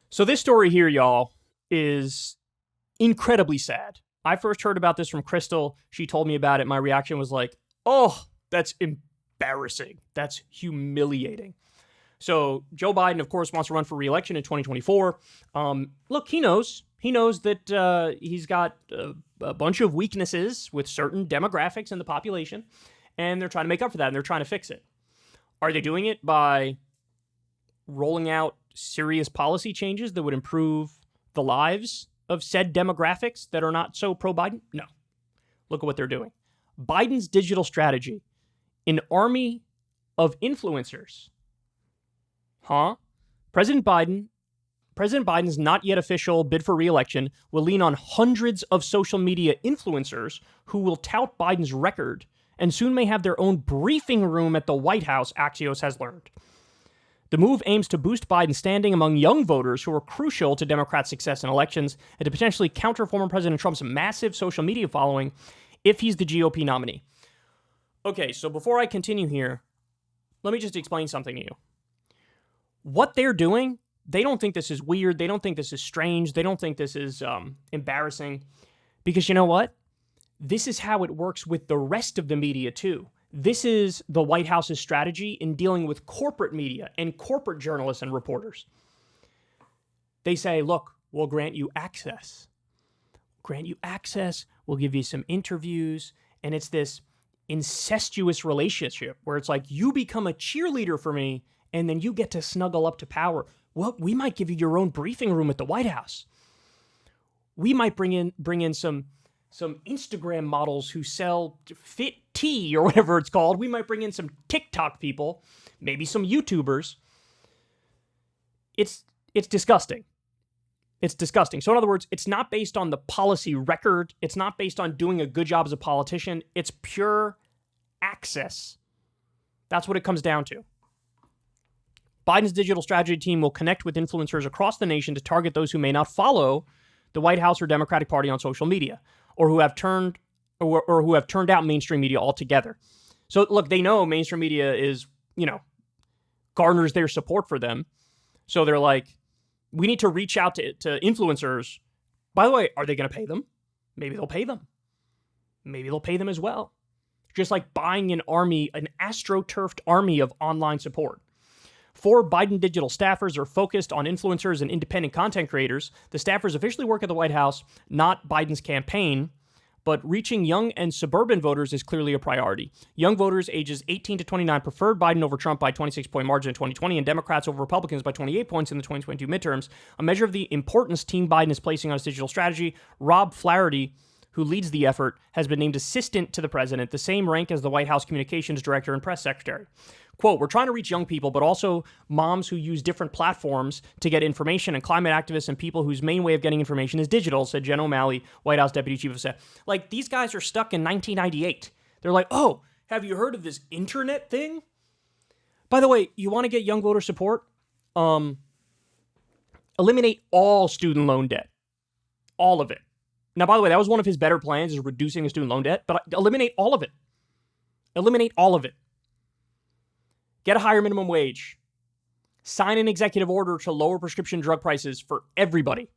So this story here, y'all, is incredibly sad. I first heard about this from Crystal. She told me about it. My reaction was like, oh, that's embarrassing. That's humiliating. So Joe Biden, of course, wants to run for re-election in 2024. Look, he knows. He knows that he's got a bunch of weaknesses with certain demographics in the population, and they're trying to make up for that, and they're trying to fix it. Are they doing it by rolling out serious policy changes that would improve the lives of said demographics that are not so pro-Biden? No. Look at what they're doing. Biden's digital strategy, an army of influencers. Huh? President Biden's not yet official bid for re-election will lean on hundreds of social media influencers who will tout Biden's record and soon may have their own briefing room at the White House, Axios has learned. The move aims to boost Biden's standing among young voters who are crucial to Democrats' success in elections and to potentially counter former President Trump's massive social media following if he's the GOP nominee. Okay, so before I continue here, let me just explain something to you. What they're doing, they don't think this is weird. They don't think this is strange. They don't think this is embarrassing. Because you know what? This is how it works with the rest of the media, too. This is the White House's strategy in dealing with corporate media and corporate journalists and reporters. They say, look, we'll grant you access. We'll give you some interviews. And it's this incestuous relationship where it's like you become a cheerleader for me and then you get to snuggle up to power. Well, we might give you your own briefing room at the White House. We might bring in some Instagram models who sell fit tea or whatever it's called. We might bring in some TikTok people, maybe some YouTubers. It's disgusting. It's disgusting. So in other words, it's not based on the policy record. It's not based on doing a good job as a politician. It's pure access. That's what it comes down to. Biden's digital strategy team will connect with influencers across the nation to target those who may not follow the White House or Democratic Party on social media, or who have turned out mainstream media altogether. So look, they know mainstream media is, garners their support for them. So they're like, we need to reach out to influencers. By the way, are they going to pay them? Maybe they'll pay them. Maybe they'll pay them as well. Just like buying an astroturfed army of online support. 4 Biden digital staffers are focused on influencers and independent content creators. The staffers officially work at the White House, not Biden's campaign, but reaching young and suburban voters is clearly a priority. Young voters ages 18 to 29 preferred Biden over Trump by 26-point margin in 2020 and Democrats over Republicans by 28 points in the 2022 midterms. A measure of the importance Team Biden is placing on its digital strategy, Rob Flaherty, who leads the effort, has been named assistant to the president, the same rank as the White House communications director and press secretary. Quote, we're trying to reach young people, but also moms who use different platforms to get information and climate activists and people whose main way of getting information is digital, said Jen O'Malley, White House Deputy Chief of Staff. Like, these guys are stuck in 1998. They're like, oh, have you heard of this internet thing? By the way, you want to get young voter support? Eliminate all student loan debt. All of it. Now, by the way, that was one of his better plans, is reducing the student loan debt, but eliminate all of it. Eliminate all of it. Get a higher minimum wage. Sign an executive order to lower prescription drug prices for everybody.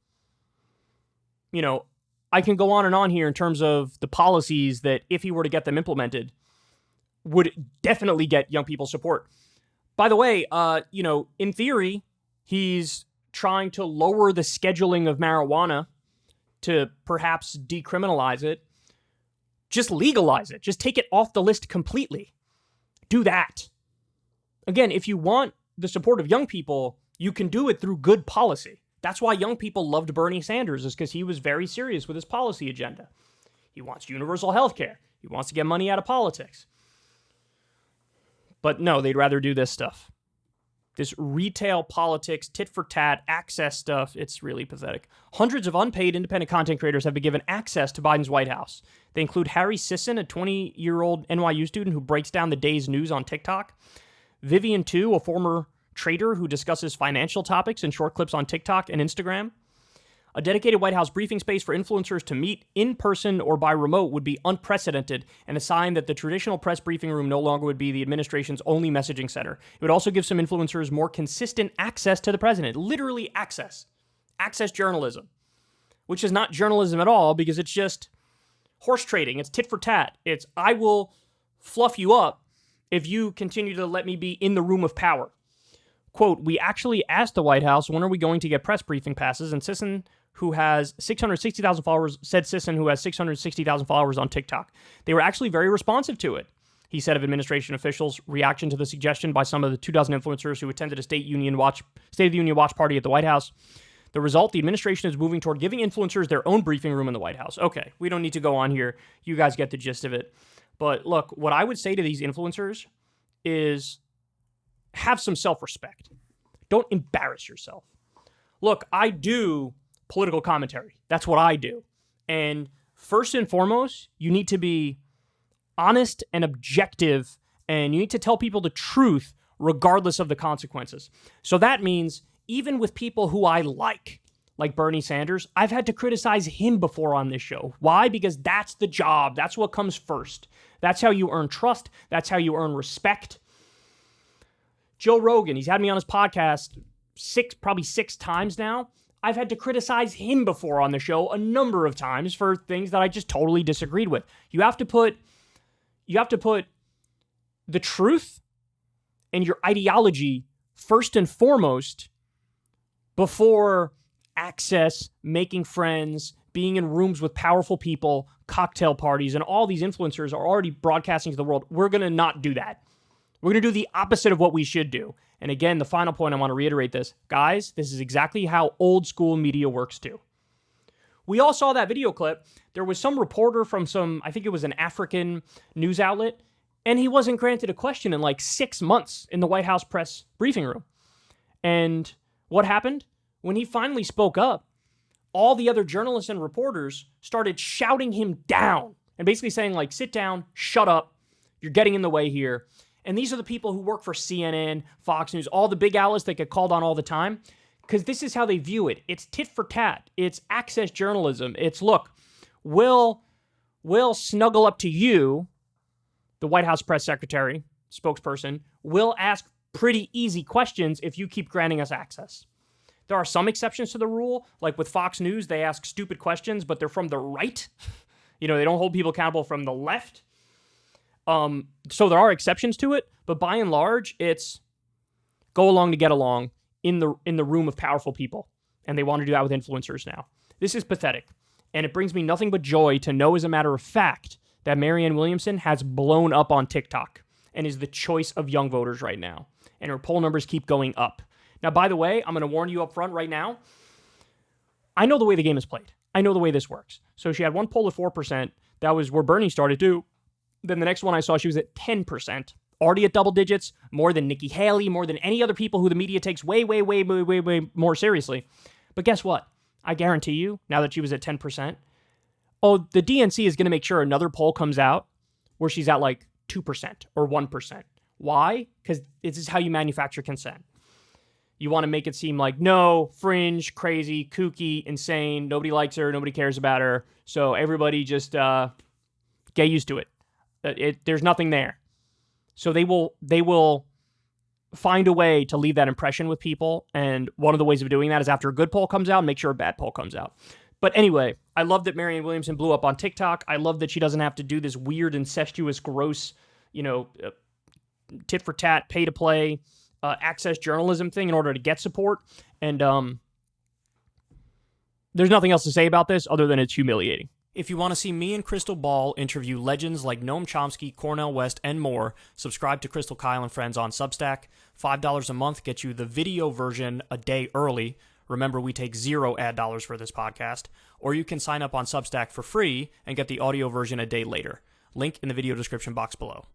I can go on and on here in terms of the policies that, if he were to get them implemented, would definitely get young people support. By the way, in theory, he's trying to lower the scheduling of marijuana to perhaps decriminalize it. Just legalize it. Just take it off the list completely. Do that. Again, if you want the support of young people, you can do it through good policy. That's why young people loved Bernie Sanders, is because he was very serious with his policy agenda. He wants universal health care. He wants to get money out of politics. But no, they'd rather do this stuff. This retail politics, tit-for-tat, access stuff, it's really pathetic. Hundreds of unpaid independent content creators have been given access to Biden's White House. They include Harry Sisson, a 20-year-old NYU student who breaks down the day's news on TikTok. Vivian Tu, a former trader who discusses financial topics in short clips on TikTok and Instagram. A dedicated White House briefing space for influencers to meet in person or by remote would be unprecedented and a sign that the traditional press briefing room no longer would be the administration's only messaging center. It would also give some influencers more consistent access to the president, literally access. access journalism, which is not journalism at all because it's just horse trading. It's tit for tat. It's, I will fluff you up if you continue to let me be in the room of power. Quote, we actually asked the White House, when are we going to get press briefing passes? And Sisson, who has 660,000 followers, said Sisson, who has 660,000 followers on TikTok. They were actually very responsive to it, he said of administration officials' reaction to the suggestion by some of the 2 dozen influencers who attended a State of the Union watch party at the White House. The result, the administration is moving toward giving influencers their own briefing room in the White House. Okay, we don't need to go on here. You guys get the gist of it. But look, what I would say to these influencers is have some self-respect. Don't embarrass yourself. Look, I do political commentary. That's what I do. And first and foremost, you need to be honest and objective, and you need to tell people the truth regardless of the consequences. So that means even with people who I like Bernie Sanders, I've had to criticize him before on this show. Why? Because that's the job. That's what comes first. That's how you earn trust. That's how you earn respect. Joe Rogan, he's had me on his podcast probably six times now. I've had to criticize him before on the show a number of times for things that I just totally disagreed with. You have to put the truth and your ideology first and foremost before access, making friends, being in rooms with powerful people, cocktail parties, and all these influencers are already broadcasting to the world. We're going to not do that. We're going to do the opposite of what we should do. And again, the final point, I want to reiterate this. Guys, this is exactly how old school media works too. We all saw that video clip. There was some reporter from I think it was an African news outlet, and he wasn't granted a question in like 6 months in the White House press briefing room. And what happened? When he finally spoke up, all the other journalists and reporters started shouting him down and basically saying like, sit down, shut up, you're getting in the way here. And these are the people who work for CNN, Fox News, all the big outlets that get called on all the time, because this is how they view it. It's tit for tat. It's access journalism. It's, look, we'll snuggle up to you, the White House press secretary, spokesperson, will ask pretty easy questions if you keep granting us access. There are some exceptions to the rule, like with Fox News, they ask stupid questions, but they're from the right. They don't hold people accountable from the left. So there are exceptions to it, but by and large, it's go along to get along in the room of powerful people. And they want to do that with influencers now. This is pathetic. And it brings me nothing but joy to know, as a matter of fact, that Marianne Williamson has blown up on TikTok and is the choice of young voters right now. And her poll numbers keep going up. Now, by the way, I'm going to warn you up front right now. I know the way the game is played. I know the way this works. So she had one poll at 4%. That was where Bernie started too. Then the next one I saw, she was at 10%. Already at double digits, more than Nikki Haley, more than any other people who the media takes way more seriously. But guess what? I guarantee you, now that she was at 10%, the DNC is going to make sure another poll comes out where she's at like 2% or 1%. Why? Because this is how you manufacture consent. You want to make it seem like, no, fringe, crazy, kooky, insane, nobody likes her, nobody cares about her, so everybody just get used to it. There's nothing there. So they will find a way to leave that impression with people, and one of the ways of doing that is after a good poll comes out, make sure a bad poll comes out. But anyway, I love that Marianne Williamson blew up on TikTok. I love that she doesn't have to do this weird, incestuous, gross, tit for tat, pay to play, access journalism thing in order to get support. And there's nothing else to say about this other than it's humiliating. If you want to see me and Crystal Ball interview legends like Noam Chomsky, Cornel West, and more, subscribe to Crystal Kyle and Friends on Substack. $5 a month gets you the video version a day early. Remember, we take 0 ad dollars for this podcast. Or you can sign up on Substack for free and get the audio version a day later. Link in the video description box below.